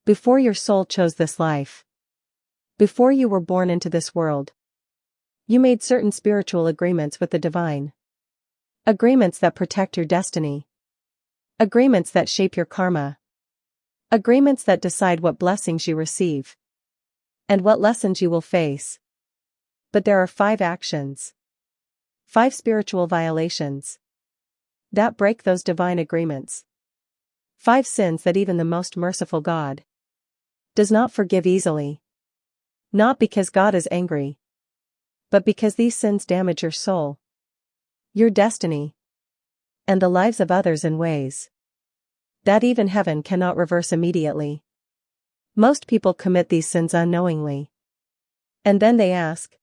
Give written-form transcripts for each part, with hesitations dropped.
Before your soul chose this life. Before you were born into this world. You made certain spiritual agreements with the divine. Agreements that protect your destiny. Agreements that shape your karma. Agreements that decide what blessings you receive. And what lessons you will face. But there are 5 actions. 5 spiritual violations. That break those divine agreements. 5 sins that even the most merciful God does not forgive easily. Not because God is angry, but because these sins damage your soul, your destiny, and the lives of others in ways that even heaven cannot reverse immediately. Most people commit these sins unknowingly. And then they ask,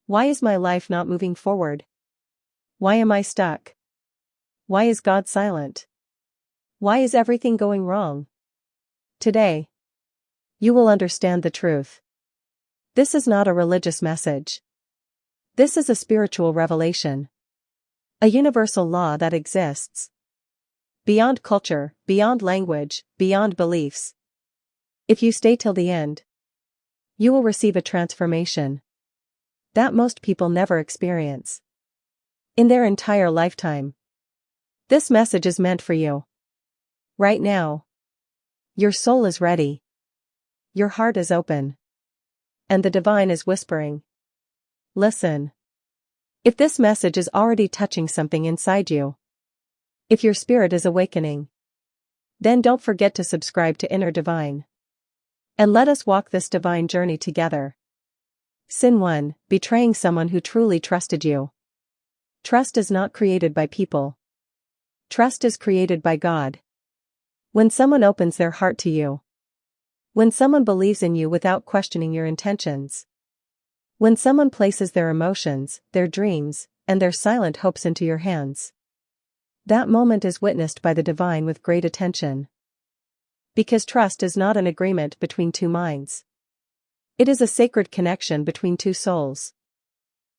why is my life not moving forward? Why am I stuck? Why is God silent? Why is everything going wrong? Today, you will understand the truth. This is not a religious message. This is a spiritual revelation. A universal law that exists beyond culture, beyond language, beyond beliefs. If you stay till the end, you will receive a transformation that most people never experience in their entire lifetime. This message is meant for you. Right now. Your soul is ready. Your heart is open. And the divine is whispering. Listen. If this message is already touching something inside you, if your spirit is awakening, then don't forget to subscribe to Inner Divine. And let us walk this divine journey together. Sin 1, betraying someone who truly trusted you. Trust is not created by people. Trust is created by God. When someone opens their heart to you. When someone believes in you without questioning your intentions. When someone places their emotions, their dreams, and their silent hopes into your hands. That moment is witnessed by the divine with great attention. Because trust is not an agreement between 2 minds. It is a sacred connection between 2 souls.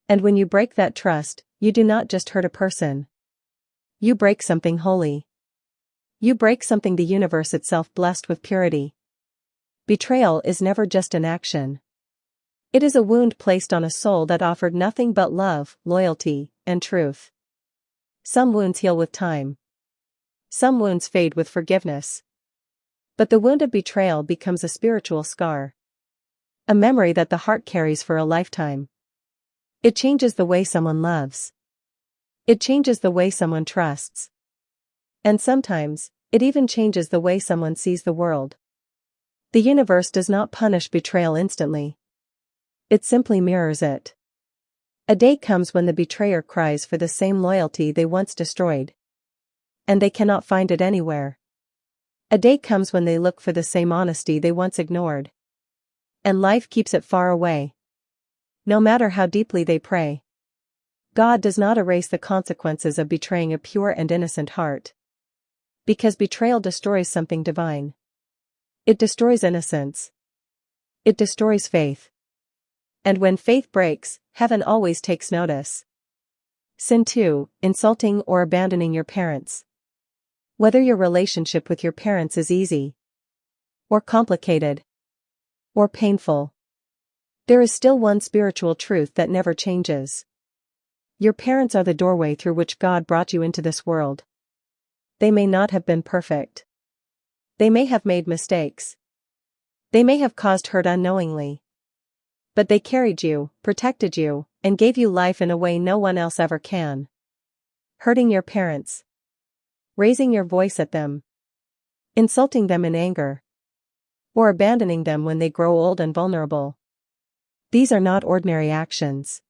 And when you break that trust, you do not just hurt a person. You break something holy. You break something the universe itself blessed with purity. Betrayal is never just an action. It is a wound placed on a soul that offered nothing but love, loyalty, and truth. Some wounds heal with time. Some wounds fade with forgiveness. But the wound of betrayal becomes a spiritual scar. A memory that the heart carries for a lifetime. It changes the way someone loves. It changes the way someone trusts. And sometimes, it even changes the way someone sees the world. The universe does not punish betrayal instantly. It simply mirrors it. A day comes when the betrayer cries for the same loyalty they once destroyed. And they cannot find it anywhere. A day comes when they look for the same honesty they once ignored. And life keeps it far away. No matter how deeply they pray. God does not erase the consequences of betraying a pure and innocent heart. Because betrayal destroys something divine. It destroys innocence. It destroys faith. And when faith breaks, heaven always takes notice. Sin 2, insulting or abandoning your parents. Whether your relationship with your parents is easy, or complicated, or painful, there is still one spiritual truth that never changes. Your parents are the doorway through which God brought you into this world. They may not have been perfect. They may have made mistakes. They may have caused hurt unknowingly. But they carried you, protected you, and gave you life in a way no one else ever can. Hurting your parents. Raising your voice at them. Insulting them in anger. Or abandoning them when they grow old and vulnerable. These are not ordinary actions.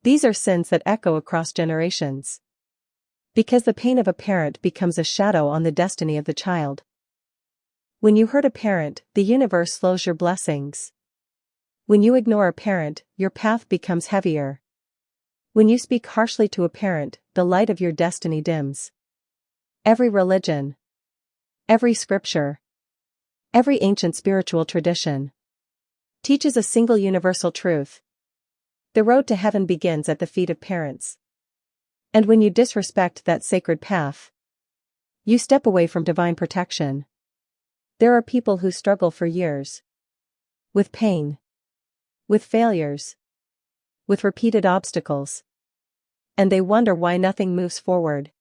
These are sins that echo across generations. Because the pain of a parent becomes a shadow on the destiny of the child. When you hurt a parent, the universe slows your blessings. When you ignore a parent, your path becomes heavier. When you speak harshly to a parent, the light of your destiny dims. Every religion, every scripture, every ancient spiritual tradition teaches a single universal truth. The road to heaven begins at the feet of parents. And when you disrespect that sacred path, you step away from divine protection. There are people who struggle for years. With pain. With failures. With repeated obstacles. And they wonder why nothing moves forward.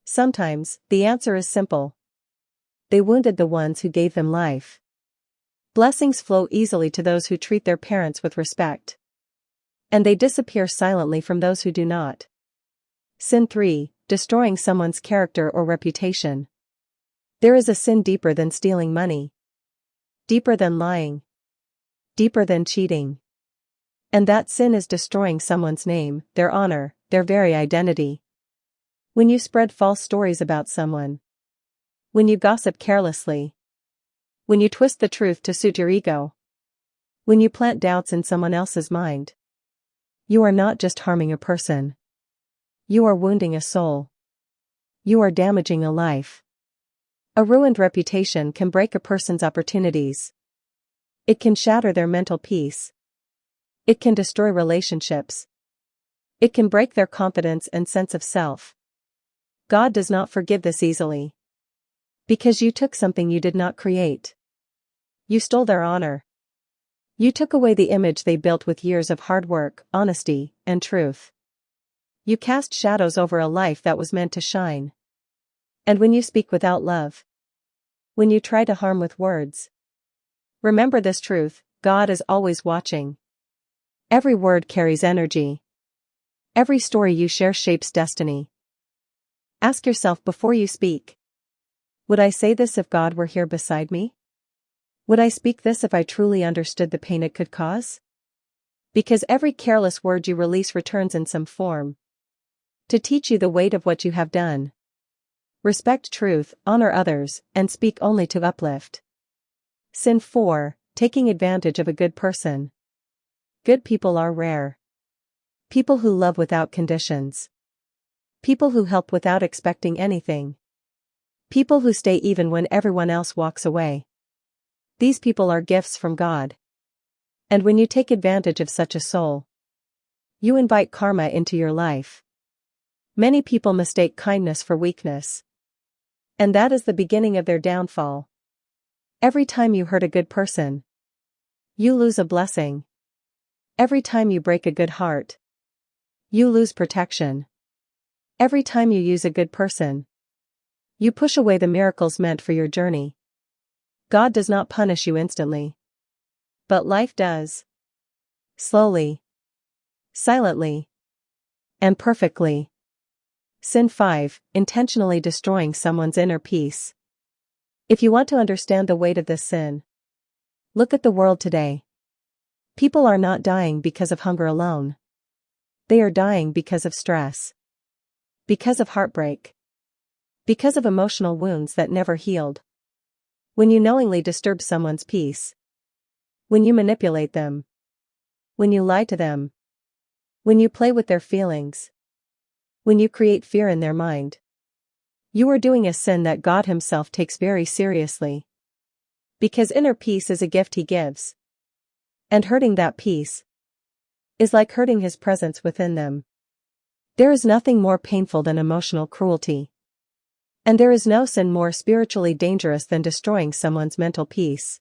Sometimes, the answer is simple. They wounded the ones who gave them life. Blessings flow easily to those who treat their parents with respect. And they disappear silently from those who do not. Sin 3. Destroying someone's character or reputation. There is a sin deeper than stealing money. Deeper than lying. Deeper than cheating. And that sin is destroying someone's name, their honor, their very identity. When you spread false stories about someone. When you gossip carelessly. When you twist the truth to suit your ego. When you plant doubts in someone else's mind. You are not just harming a person. You are wounding a soul. You are damaging a life. A ruined reputation can break a person's opportunities. It can shatter their mental peace. It can destroy relationships. It can break their confidence and sense of self. God does not forgive this easily. Because you took something you did not create. You stole their honor. You took away the image they built with years of hard work, honesty, and truth. You cast shadows over a life that was meant to shine. And when you speak without love, when you try to harm with words, remember this truth: God is always watching. Every word carries energy. Every story you share shapes destiny. Ask yourself before you speak. Would I say this if God were here beside me? Would I speak this if I truly understood the pain it could cause? Because every careless word you release returns in some form. To teach you the weight of what you have done. Respect truth, honor others, and speak only to uplift. Sin 4. Taking advantage of a good person. Good people are rare. People who love without conditions. People who help without expecting anything. People who stay even when everyone else walks away. These people are gifts from God. And when you take advantage of such a soul, you invite karma into your life. Many people mistake kindness for weakness. And that is the beginning of their downfall. Every time you hurt a good person, you lose a blessing. Every time you break a good heart, you lose protection. Every time you use a good person, you push away the miracles meant for your journey. God does not punish you instantly. But life does. Slowly. Silently. And perfectly. Sin 5. Intentionally destroying someone's inner peace. If you want to understand the weight of this sin, look at the world today. People are not dying because of hunger alone. They are dying because of stress. Because of heartbreak. Because of emotional wounds that never healed. When you knowingly disturb someone's peace. When you manipulate them. When you lie to them. When you play with their feelings. When you create fear in their mind. You are doing a sin that God Himself takes very seriously. Because inner peace is a gift He gives. And hurting that peace is like hurting His presence within them. There is nothing more painful than emotional cruelty. And there is no sin more spiritually dangerous than destroying someone's mental peace.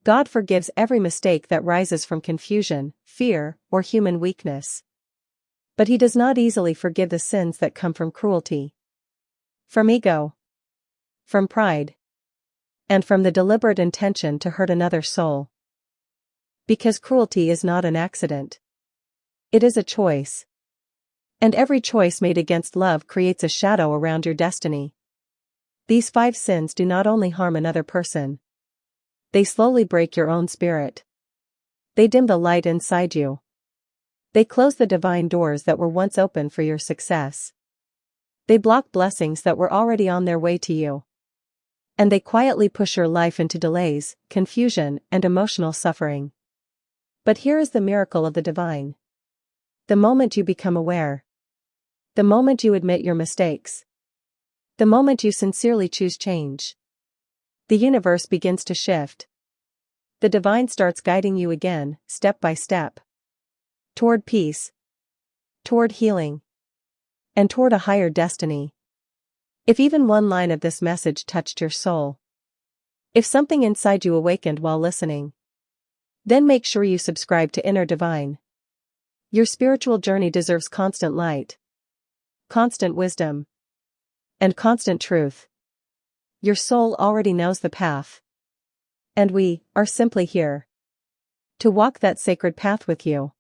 God forgives every mistake that rises from confusion, fear, or human weakness. But He does not easily forgive the sins that come from cruelty. From ego. From pride. And from the deliberate intention to hurt another soul. Because cruelty is not an accident. It is a choice. And every choice made against love creates a shadow around your destiny. These 5 sins do not only harm another person. They slowly break your own spirit. They dim the light inside you. They close the divine doors that were once open for your success. They block blessings that were already on their way to you. And they quietly push your life into delays, confusion, and emotional suffering. But here is the miracle of the divine. The moment you become aware. The moment you admit your mistakes. The moment you sincerely choose change. The universe begins to shift. The divine starts guiding you again, step by step. Toward peace. Toward healing. And toward a higher destiny. If even one line of this message touched your soul, If something inside you awakened while listening, then make sure you subscribe to Inner Divine. Your spiritual journey deserves constant light, constant wisdom, and constant truth. Your soul already knows the path, and we are simply here to walk that sacred path with you.